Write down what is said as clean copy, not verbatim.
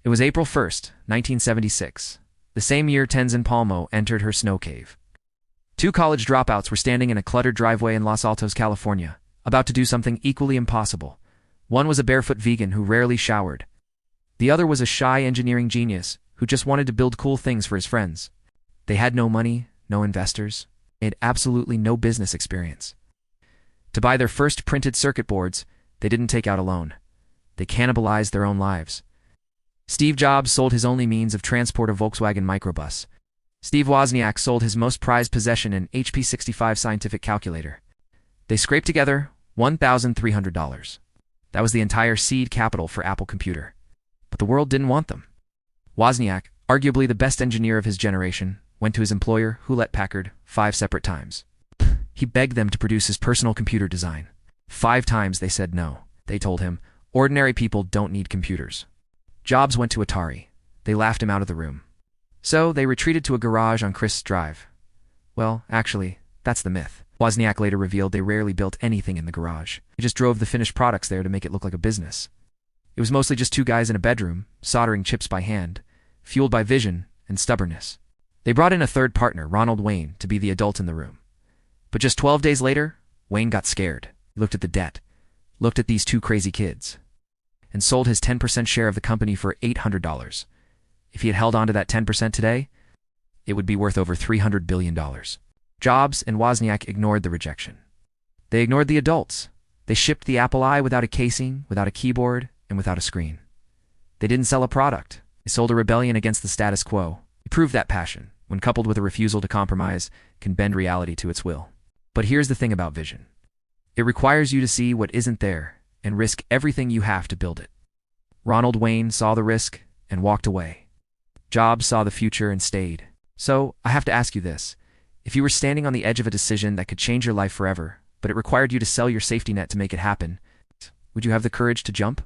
It was April 1st, 1976, the same year Tenzin Palmo entered her snow cave. Two college dropouts were standing in a cluttered driveway in Los Altos, California, about to do something equally impossible. One was a barefoot vegan who rarely showered. The other was a shy engineering genius who just wanted to build cool things for his friends. They had no money, no investors, and absolutely no business experience. To buy their first printed circuit boards, they didn't take out a loan. They cannibalized their own lives. Steve Jobs sold his only means of transport, a Volkswagen Microbus. Steve Wozniak sold his most prized possession, an HP 65 scientific calculator. They scraped together $1,300. That was the entire seed capital for Apple Computer. But the world didn't want them. Wozniak, arguably the best engineer of his generation, went to his employer, Hewlett-Packard, 5 separate times. He begged them to produce his personal computer design. 5 times they said no. They told him, ordinary people don't need computers. Jobs went to Atari. They laughed him out of the room. So they retreated to a garage on Christ's Drive. Well, actually, that's the myth. Wozniak later revealed they rarely built anything in the garage. They just drove the finished products there to make it look like a business. It was mostly just 2 guys in a bedroom, soldering chips by hand, fueled by vision and stubbornness. They brought in a third partner, Ronald Wayne, to be the adult in the room. But just 12 days later, Wayne got scared. He looked at the debt, looked at these 2 crazy kids, and sold his 10% share of the company for $800. If he had held on to that 10% today, it would be worth over $300 billion. Jobs and Wozniak ignored the rejection. They ignored the adults. They shipped the Apple I without a casing, without a keyboard, and without a screen. They didn't sell a product. They sold a rebellion against the status quo. They proved that passion, when coupled with a refusal to compromise, can bend reality to its will. But here's the thing about vision. It requires you to see what isn't there and risk everything you have to build it. Ronald Wayne saw the risk and walked away. Jobs saw the future and stayed. So, I have to ask you this. If you were standing on the edge of a decision that could change your life forever, but it required you to sell your safety net to make it happen, would you have the courage to jump?